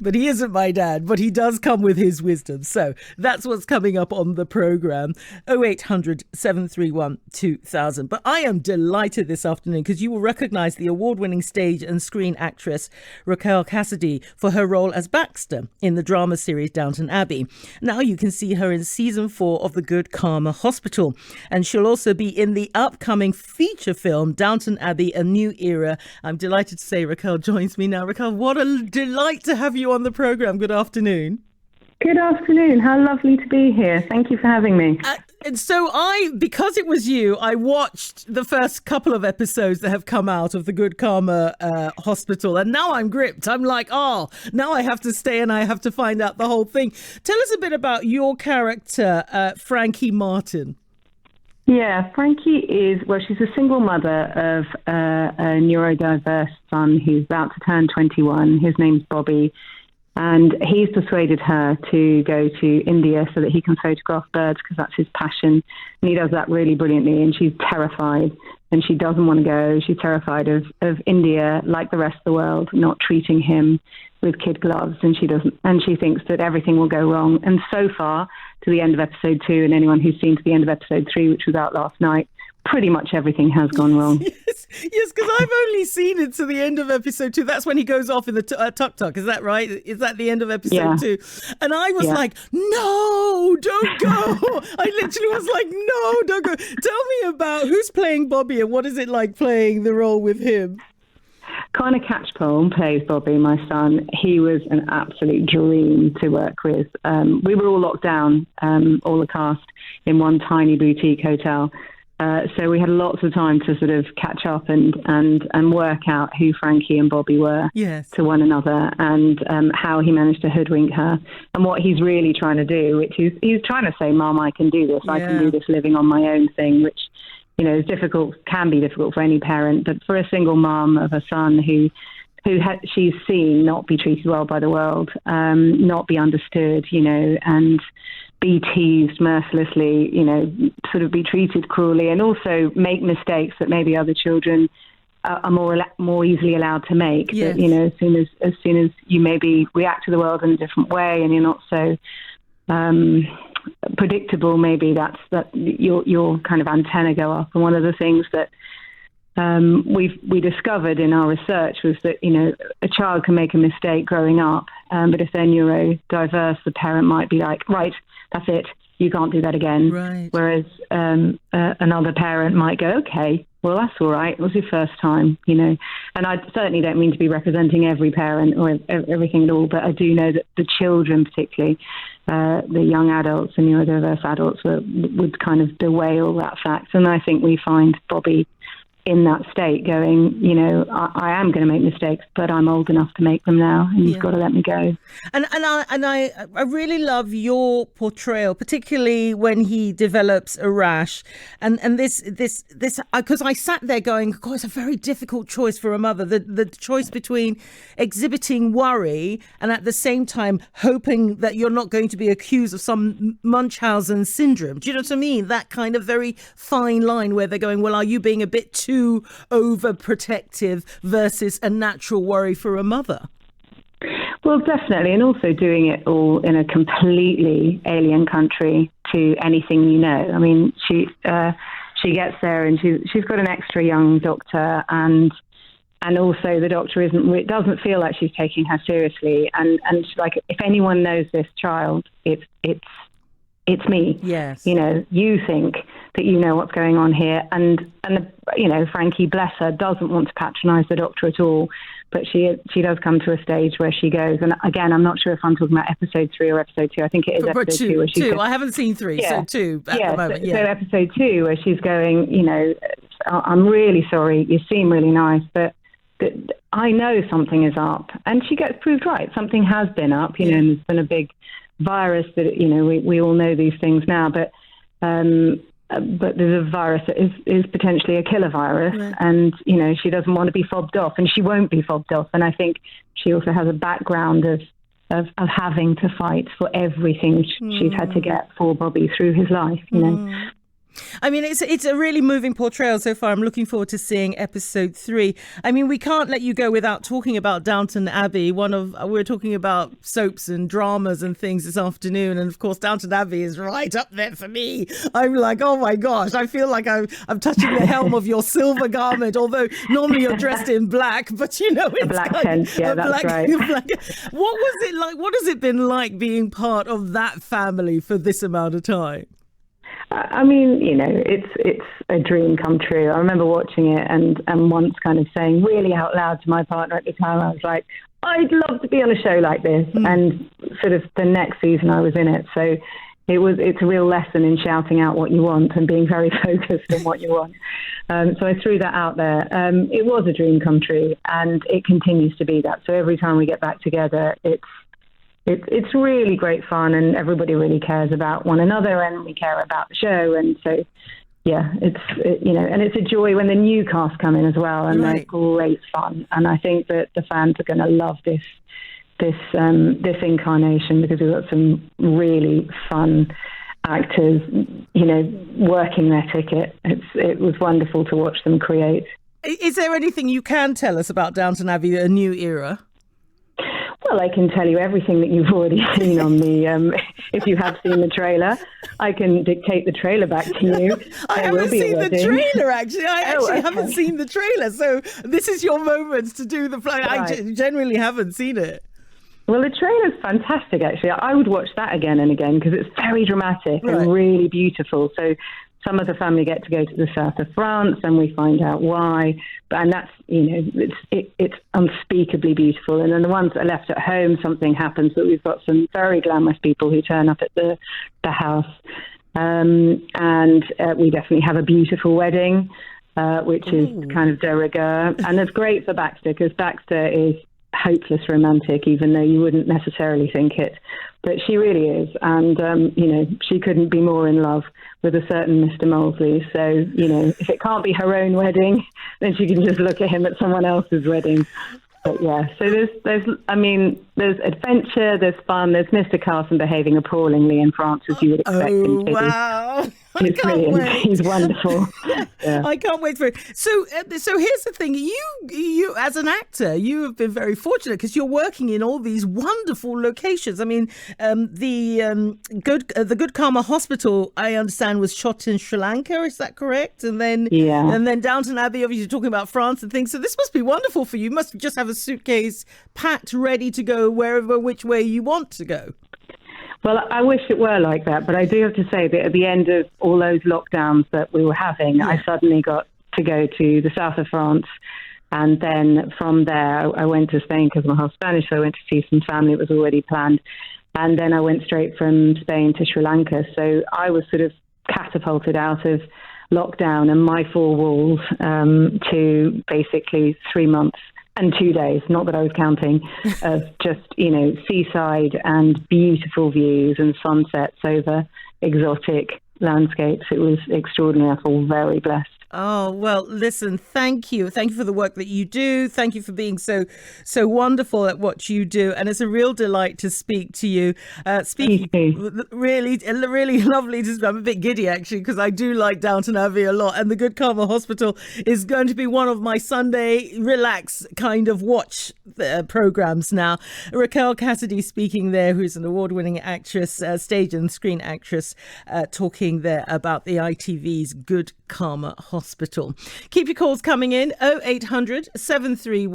but he isn't my dad, but he does come with his wisdom. So that's what's coming up on the programme, 0800 731 2000. But I am delighted this afternoon because you will recognise the award-winning stage and screen actress Raquel Cassidy for her role as Baxter in the drama series Downton Abbey. Now you can see her in season 4 of The Good Karma Hospital, and she'll also be in the upcoming feature film Downton Abbey, A New Era. I'm delighted to say Raquel joins me now. Raquel, what a delight to have you on the programme. Good afternoon. Good afternoon. How lovely to be here. Thank you for having me. And so because it was you, I watched the first couple of episodes that have come out of the Good Karma Hospital. And now I'm gripped. I'm like, now I have to stay and I have to find out the whole thing. Tell us a bit about your character, Frankie Martin. Yeah, Frankie she's a single mother of a neurodiverse son who's about to turn 21. His name's Bobby. And he's persuaded her to go to India so that he can photograph birds because that's his passion. And he does that really brilliantly. And she's terrified and she doesn't want to go. She's terrified of India, like the rest of the world, not treating him with kid gloves. And she thinks that everything will go wrong. And so far, to the end of episode 2, and anyone who's seen to the end of episode 3, which was out last night, pretty much everything has gone wrong. Yes, because I've only seen it to the end of episode 2. That's when he goes off in the tuk-tuk. Is that right? Is that the end of episode 2? And I was like, no, don't go. I literally was like, no, don't go. Tell me about who's playing Bobby and what is it like playing the role with him? Connor Catchpole plays Bobby, my son. He was an absolute dream to work with. We were all locked down, all the cast, in one tiny boutique hotel. So we had lots of time to sort of catch up and work out who Frankie and Bobby were to one another and how he managed to hoodwink her and what he's really trying to do, which is he's trying to say, Mom, I can do this. I can do this living on my own thing, which, is difficult, can be difficult for any parent. But for a single mom of a son who she's seen not be treated well by the world, not be understood, and be teased mercilessly, sort of be treated cruelly, and also make mistakes that maybe other children are more easily allowed to make. Yes. That, as soon as you maybe react to the world in a different way and you're not so predictable, maybe that your kind of antenna go up. And one of the things that we discovered in our research was that, a child can make a mistake growing up, but if they're neurodiverse, the parent might be like, right, that's it, you can't do that again. Right. Whereas another parent might go, okay, well, that's all right, it was your first time, And I certainly don't mean to be representing every parent or everything at all, but I do know that the children particularly, the young adults and neurodiverse adults would kind of bewail that fact. And I think we find Bobby in that state going, I am going to make mistakes, but I'm old enough to make them now, and you've got to let me go. And I really love your portrayal, particularly when he develops a rash, and this because I sat there going, God, it's a very difficult choice for a mother, the choice between exhibiting worry and at the same time hoping that you're not going to be accused of some Munchausen syndrome. Do you know what I mean? That kind of very fine line where they're going, well, are you being a bit too overprotective versus a natural worry for a mother? Well, definitely, and also doing it all in a completely alien country to anything I mean, she gets there and she's got an extra young doctor, and also the doctor doesn't feel like she's taking her seriously, and like, if anyone knows this child, it's me. Yes. You think that you know what's going on here. And Frankie, bless her, doesn't want to patronise the doctor at all. But she does come to a stage where she goes, and again, I'm not sure if I'm talking about episode 3 or episode 2. I think it is episode 2. Where she's two. I haven't seen 3, so 2 at the moment. So episode 2, where she's going, I'm really sorry, you seem really nice, but I know something is up. And she gets proved right. Something has been up, and there's been a big virus that, we all know these things now, but there's a virus that is potentially a killer virus, and she doesn't want to be fobbed off, and she won't be fobbed off. And I think she also has a background of having to fight for everything she's had to get for Bobby through his life, I mean, it's a really moving portrayal so far. I'm looking forward to seeing episode 3. I mean, we can't let you go without talking about Downton Abbey. We're talking about soaps and dramas and things this afternoon, and of course, Downton Abbey is right up there for me. I'm like, oh my gosh, I feel like I'm touching the helm of your silver garment. Although normally you're dressed in black, but it's a black tent. Yeah, that's right. What was it like? What has it been like being part of that family for this amount of time? I mean, it's a dream come true. I remember watching it and once kind of saying really out loud to my partner at the time, I was like, I'd love to be on a show like this. And sort of the next season I was in it. So it's a real lesson in shouting out what you want and being very focused on what you want. So I threw that out there. It was a dream come true, and it continues to be that. So every time we get back together, it's really great fun, and everybody really cares about one another, and we care about the show. And so, yeah, and it's a joy when the new cast come in as well, and They're great fun. And I think that the fans are going to love this incarnation, because we've got some really fun actors, working their ticket. It was wonderful to watch them create. Is there anything you can tell us about Downton Abbey, a new era? Well, I can tell you everything that you've already seen on the, if you have seen the trailer. I can dictate the trailer back to you. I haven't seen the trailer, actually. I haven't seen the trailer. So this is your moment to do the play. Right. I generally haven't seen it. Well, the trailer's fantastic, actually. I would watch that again and again, because it's very dramatic and really beautiful. So some of the family get to go to the south of France, and we find out why. And that's, it's unspeakably beautiful. And then the ones that are left at home, something happens, but we've got some very glamorous people who turn up at the house. And we definitely have a beautiful wedding, which is kind of de rigueur. And it's great for Baxter, because Baxter is hopeless romantic, even though you wouldn't necessarily think it. But she really is. And, she couldn't be more in love with a certain Mr. Molesley. So, if it can't be her own wedding, then she can just look at him at someone else's wedding. But yeah, so there's adventure, there's fun, there's Mr. Carson behaving appallingly in France, as you would expect him to. Wow. He's brilliant. He's wonderful. Yeah. I can't wait for it. So here's the thing: you as an actor, you have been very fortunate, because you're working in all these wonderful locations. I mean, the Good Karma Hospital, I understand, was shot in Sri Lanka. Is that correct? And then Downton Abbey, obviously talking about France and things. So this must be wonderful for you. You must just have a suitcase packed, ready to go which way you want to go. Well, I wish it were like that, but I do have to say that at the end of all those lockdowns that we were having, I suddenly got to go to the south of France. And then from there, I went to Spain, because I'm half Spanish, so I went to see some family. It was already planned. And then I went straight from Spain to Sri Lanka. So I was sort of catapulted out of lockdown and my 4 walls to basically 3 months and 2 days, not that I was counting, of just, seaside and beautiful views and sunsets over exotic landscapes. It was extraordinary. I feel very blessed. Oh, well, listen, thank you. Thank you for the work that you do. Thank you for being so wonderful at what you do. And it's a real delight to speak to you. Really, really lovely to speak. I'm a bit giddy, actually, because I do like Downton Abbey a lot. And the Good Karma Hospital is going to be one of my Sunday relax kind of watch programs now. Raquel Cassidy speaking there, who's an award-winning actress, stage and screen actress, talking there about the ITV's Good Karma Hospital. Keep your calls coming in, 0800 731